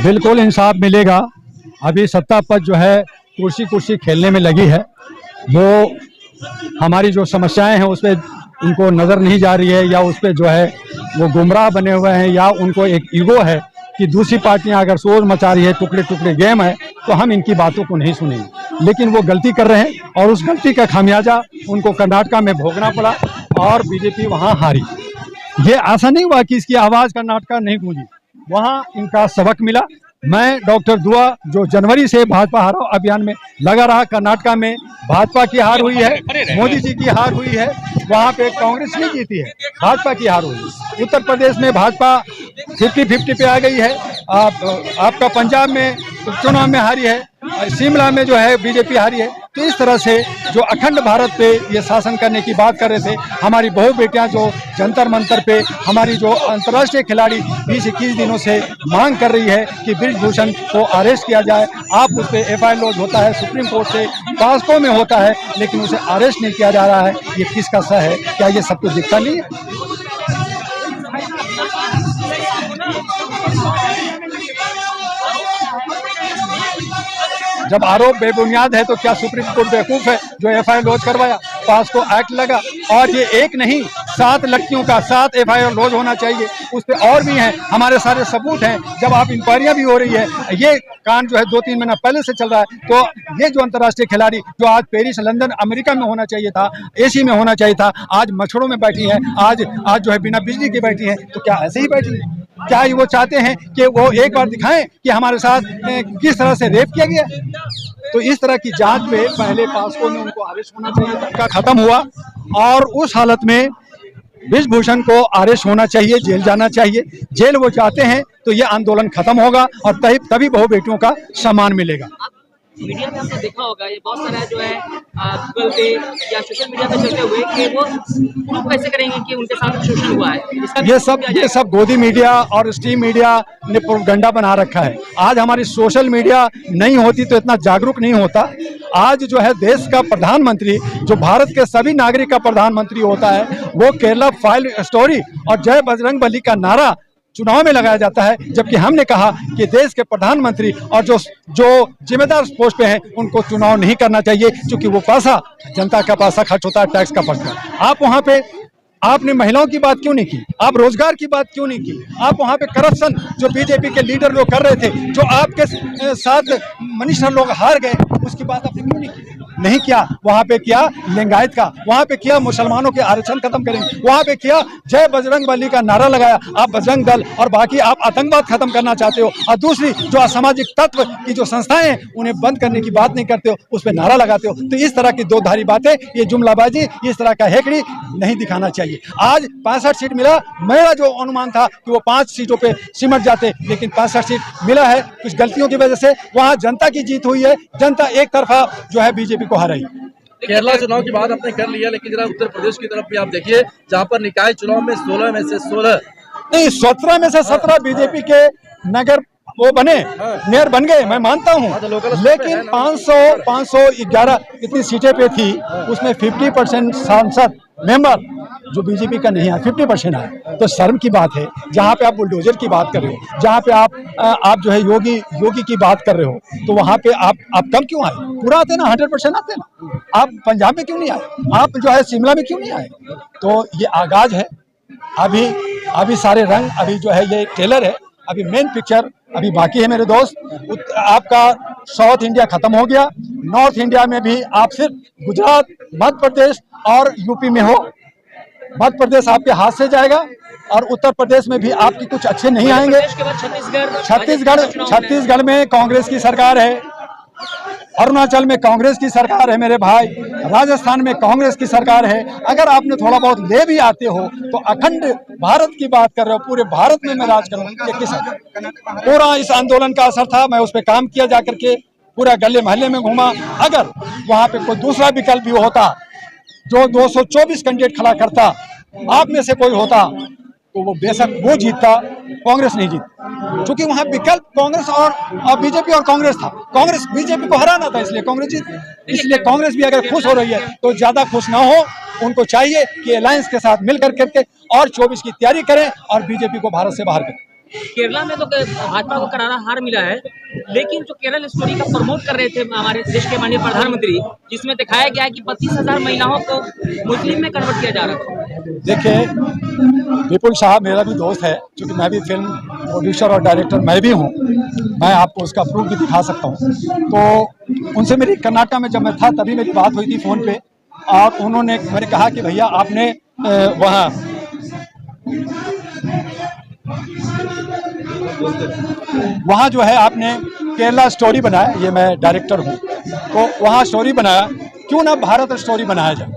बिल्कुल इंसाफ मिलेगा। अभी सत्ता पक्ष जो है कुर्सी खेलने में लगी है। वो हमारी जो समस्याएं हैं उस पर उनको नज़र नहीं जा रही है, या उस पर जो है वो गुमराह बने हुए हैं, या उनको एक ईगो है कि दूसरी पार्टियां अगर शोर मचा रही है, टुकड़े टुकड़े गेम है, तो हम इनकी बातों को नहीं सुनेंगे। लेकिन वो गलती कर रहे हैं और उस गलती का खामियाजा उनको कर्नाटका में भोगना पड़ा और बीजेपी वहां हारी। ये ऐसा नहीं हुआ कि इसकी आवाज़ कर्नाटका नहीं गूंजी, वहाँ इनका सबक मिला। मैं डॉक्टर दुआ जो जनवरी से भाजपा हराओ अभियान में लगा रहा, कर्नाटका में भाजपा की हार हुई है, मोदी जी की हार हुई है, वहाँ पे कांग्रेस नहीं जीती है, भाजपा की हार हुई। उत्तर प्रदेश में भाजपा 50-50 पे आ गई है। आपका पंजाब में चुनाव में हारी है, शिमला में जो है बीजेपी हारी है। तो इस तरह से जो अखंड भारत पे ये शासन करने की बात कर रहे थे, हमारी बहू बेटियां जो जंतर मंतर पे, हमारी जो अंतर्राष्ट्रीय खिलाड़ी 20-21 दिनों से मांग कर रही है कि ब्रिजभूषण को अरेस्ट किया जाए। आप उस पर FIR लॉन्च होता है, सुप्रीम कोर्ट से पास्को में होता है, लेकिन उसे अरेस्ट नहीं किया जा रहा है। ये किसका सह है? क्या ये सब कुछ दिखता नहीं है? जब आरोप बेबुनियाद है तो क्या सुप्रीम कोर्ट बेवकूफ है जो FIR लॉन्च करवाया? पास्को एक्ट लगा और ये एक नहीं 7 लड़कियों का 7 FIR लॉन्च होना चाहिए। उस पर और भी हैं, हमारे सारे सबूत हैं। जब आप इंक्वायरियां भी हो रही है, ये कांड जो है 2-3 महीना पहले से चल रहा है, तो ये जो अंतर्राष्ट्रीय खिलाड़ी जो आज पेरिस, लंदन, अमेरिका में होना चाहिए था, AC में होना चाहिए था, आज मच्छरों में बैठी हैं, आज जो है बिना बिजली की बैठी हैं। तो क्या ऐसे ही बैठी है? क्या वो चाहते हैं कि वो एक बार दिखाएं कि हमारे साथ किस तरह से रेप किया गया? तो इस तरह की जांच में पहले पास्को में उनको अरेस्ट होना चाहिए था, खत्म हुआ। और उस हालत में ब्रिजभूषण को अरेस्ट होना चाहिए, जेल जाना चाहिए। जेल वो चाहते हैं तो ये आंदोलन खत्म होगा और तभी बहु बेटियों का सम्मान मिलेगा। मीडिया में आपने देखा होगा, ये बहुत सारा जो है गूगल पे या सोशल मीडिया पे चलते हुए कि वो प्रूफ कैसे करेंगे कि उनके साथ शोषण हुआ है। ये सब गोदी मीडिया और स्ट्रीम मीडिया ने प्रोपेगेंडा बना रखा है। आज हमारी सोशल मीडिया नहीं होती तो इतना जागरूक नहीं होता। आज जो है देश का प्रधानमंत्री, जो भारत के सभी नागरिक का प्रधानमंत्री होता है, वो केरला फाइल स्टोरी और जय बजरंग बली का नारा चुनाव में लगाया जाता है, जबकि हमने कहा कि देश के प्रधानमंत्री और जो जिम्मेदार पोस्ट पे हैं उनको चुनाव नहीं करना चाहिए, क्योंकि वो पैसा जनता का पैसा खर्च होता है, टैक्स का पैसा। आप वहाँ पे आपने महिलाओं की बात क्यों नहीं की? आप रोजगार की बात क्यों नहीं की? आप वहाँ पे करप्शन जो बीजेपी के लीडर लोग कर रहे थे, जो आपके साथ मिनिस्टर लोग हार गए, उसकी बात आपने क्यों नहीं की? नहीं किया। वहाँ पे किया लिंगायत का, वहाँ पे किया मुसलमानों के आरक्षण खत्म करेंगे, वहाँ पे किया जय बजरंग बली का नारा लगाया। आप बजरंग दल और बाकी आप आतंकवाद खत्म करना चाहते हो, और दूसरी जो असामाजिक तत्व की जो संस्थाएं हैं उन्हें बंद करने की बात नहीं करते हो, उस पर नारा लगाते हो। तो इस तरह की दो धारी बातें, ये जुमलाबाजी, इस तरह का हेकड़ी नहीं दिखाना चाहिए। आज 65 सीट मिला, मेरा जो अनुमान था कि वो 5 सीटों पे सिमट जाते, लेकिन 65 सीट मिला है कुछ गलतियों की वजह से। वहां जनता की जीत हुई है, जनता एक तरफा जो है बीजेपी को हराई। केरला चुनाव की बात आपने कर लिया, लेकिन जरा उत्तर प्रदेश की तरफ भी आप देखिए, जहां पर निकाय चुनाव में 16 में से 16 नहीं 17 में से 17 बीजेपी के नगर वो बने, मेयर बन गए, मैं मानता हूँ, लेकिन 511 इतनी सीटें पे थी, उसमें 50% सांसद मेंबर जो बीजेपी का नहीं है, 50% है। तो शर्म की बात है। जहाँ पे आप बुलडोजर की बात कर रहे हो, जहाँ पे आप जो है योगी की बात कर रहे हो, तो वहाँ पे आप कम क्यों आए? पूरा आते ना, 100% आते ना। आप पंजाब में क्यों नहीं आए? आप जो है शिमला में क्यों नहीं आए? तो ये आगाज है, अभी सारे रंग, अभी जो है ये ट्रेलर है, अभी मेन पिक्चर अभी बाकी है मेरे दोस्त। आपका साउथ इंडिया खत्म हो गया, नॉर्थ इंडिया में भी आप सिर्फ गुजरात, मध्य प्रदेश और यूपी में हो। मध्य प्रदेश आपके हाथ से जाएगा और उत्तर प्रदेश में भी आपकी कुछ अच्छे नहीं आएंगे। छत्तीसगढ़ में कांग्रेस की सरकार है, अरुणाचल में कांग्रेस की सरकार है मेरे भाई, राजस्थान में कांग्रेस की सरकार है। अगर आपने थोड़ा बहुत ले भी आते हो तो अखंड भारत की बात कर रहे हो, पूरे भारत में मैं राज करूँ। पूरा इस आंदोलन का असर था, मैं उस पर काम किया जाकर के, पूरा गले मोहल्ले में घूमा। अगर वहाँ पे कोई दूसरा विकल्प भी होता जो 224 कैंडिडेट खड़ा करता, आप में से कोई होता, तो वो बेशक वो जीतता, कांग्रेस नहीं जीतती। क्योंकि वहाँ विकल्प कांग्रेस और बीजेपी और कांग्रेस था। कांग्रेस बीजेपी को हराना था, इसलिए कांग्रेस जीत। इसलिए कांग्रेस भी अगर खुश हो रही है तो ज्यादा खुश ना हो, उनको चाहिए कि अलायंस के साथ मिलकर करके और 24 की तैयारी करें और बीजेपी को भारत से बाहर करें। केरला में तो भाजपा को करारा हार मिला है, लेकिन जो केरल स्टोरी का प्रमोट कर रहे थे हमारे देश के माननीय प्रधानमंत्री, जिसमें दिखाया गया है कि 32,000 महिलाओं को मुस्लिम में कन्वर्ट किया जा रहा था। देखिए, विपुल साहब मेरा भी दोस्त है, क्योंकि मैं भी फिल्म प्रोड्यूसर और डायरेक्टर मैं भी हूँ। मैं आपको उसका प्रूफ भी दिखा सकता हूँ। तो उनसे मेरी कर्नाटक में जब मैं था तभी मेरी बात हुई थी फ़ोन पे, और उन्होंने मैंने कहा कि भैया आपने वहाँ जो है आपने केरला स्टोरी बनाया, ये मैं डायरेक्टर हूँ, तो वहाँ स्टोरी बनाया, क्यों ना भारत स्टोरी बनाया जाए।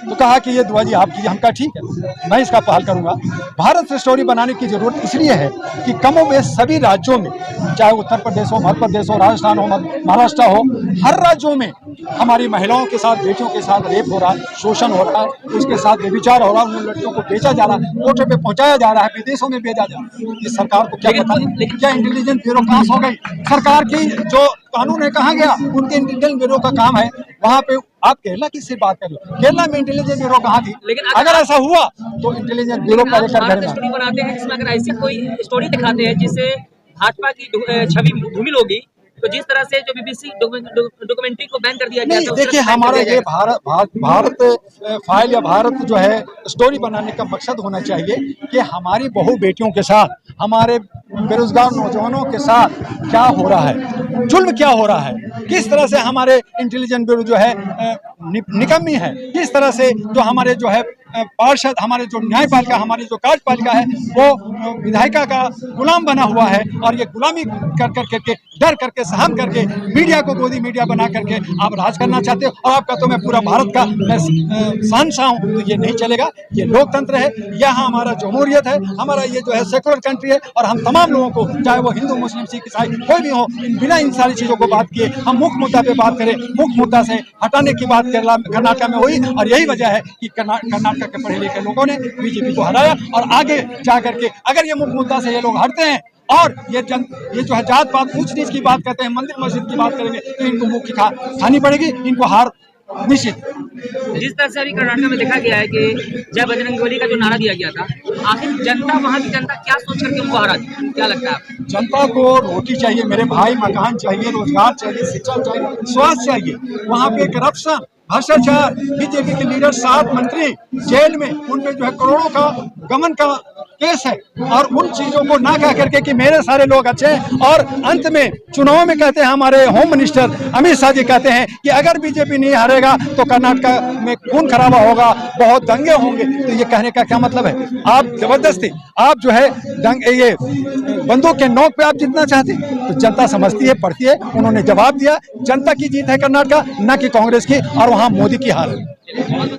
तो कहा कि ये दुआ जी आपकी। हम कहा ठीक है, मैं इसका पहल करूँगा। भारत से स्टोरी बनाने की जरूरत इसलिए है कि कमोबेश सभी राज्यों में, चाहे उत्तर प्रदेश हो, मध्य प्रदेश हो, राजस्थान हो, महाराष्ट्र हो, हर राज्यों में हमारी महिलाओं के साथ, बेटियों के साथ रेप हो रहा है, शोषण हो रहा है, उसके साथ व्यभिचार हो रहा है, उन लड़कियों को बेचा जा रहा है, कोटे पे पहुंचाया जा रहा है, विदेशों में भेजा जा रहा है। इस सरकार को क्या पता, क्या इंटेलिजेंस ब्यूरो कहाँ हो गई? सरकार की जो कानून है कहाँ गया? उनके इंटेलिजेंस ब्यूरो का काम है वहाँ पे। आप केरला की सिर्फ बात कर लो, केरला में इंटेलिजेंस ब्यूरो कहाँ थी? लेकिन अगर ऐसा हुआ तो इंटेलिजेंस ब्यूरो का भारत स्टोरी बनाते हैं, जिसमें अगर ऐसी कोई स्टोरी दिखाते हैं जिससे भाजपा की छवि धूमिल होगी, तो जिस तरह से जो बीबीसी डॉक्यूमेंट्री को बैन कर दिया गया था, देखिए हमारा ये भारत फाइल या भारत जो है स्टोरी बनाने का मकसद होना चाहिए कि हमारी बहू बेटियों के साथ, हमारे बेरोजगार नौजवानों के साथ क्या हो रहा है, जुल्म क्या हो रहा है, किस तरह से हमारे इंटेलिजेंस ब्यूरो जो है निकम्मी है, किस तरह से जो हमारे जो है पार्षद, हमारे जो न्यायपालिका, हमारी जो कार्यपालिका है वो विधायिका का गुलाम बना हुआ है, और ये गुलामी कर करके डर करके सहम करके मीडिया को गोदी मीडिया बना करके आप राज करना चाहते हो। और आपका तो मैं पूरा भारत का मैं शहंशाह हूँ, तो ये नहीं चलेगा। ये लोकतंत्र है, यहाँ हमारा जमहूरियत है, हमारा ये जो है सेकुलर कंट्री है, और हम तमाम लोगों को, चाहे वो हिंदू, मुस्लिम, सिख, ईसाई कोई भी हो, बिना इन सारी चीज़ों को बात किए हम मुख्य मुद्दा पे बात करें। मुख्य मुद्दा से हटाने की बात कर्नाटक में हुई, और यही वजह है कि कर्नाटक के पढ़े लिखे लोगों ने बीजेपी को हराया। और आगे जा करके अगर ये मुख्य मुद्दा से ये लोग हटते हैं और ये जो है जात पात ऊंच नीच की बात करते हैं, मंदिर मस्जिद की बात करेंगे, तो इनको मुंह की खानी पड़ेगी, इनको हार निश्चित। जिस तरह से अभी कर्नाटक में देखा गया है कि जय बजरंगबली का जो नारा दिया गया था, आखिर जनता, वहाँ की जनता क्या सोच करके उनको हरा दी, क्या लगता है आपको? जनता को रोटी चाहिए मेरे भाई, मकान चाहिए, रोजगार चाहिए, शिक्षा चाहिए, स्वास्थ्य चाहिए। वहाँ पे करप्शन, भ्रष्टाचार, बीजेपी के लीडर 7 मंत्री जेल में, उनमें जो है करोड़ों का गमन का केस है, और उन चीजों को ना कह करके कि मेरे सारे लोग अच्छे हैं, और अंत में चुनाव में कहते हैं, हमारे होम मिनिस्टर अमित शाह जी कहते हैं कि अगर बीजेपी नहीं हारेगा तो कर्नाटक में खून खराबा होगा, बहुत दंगे होंगे। तो ये कहने का क्या मतलब है? आप जबरदस्ती, आप जो है ये बंदूक के नोक पे आप जितना चाहते, तो जनता समझती है, पढ़ती है। उन्होंने जवाब दिया, जनता की जीत है कर्नाटक, न कि कांग्रेस की, और वहाँ मोदी की हार है।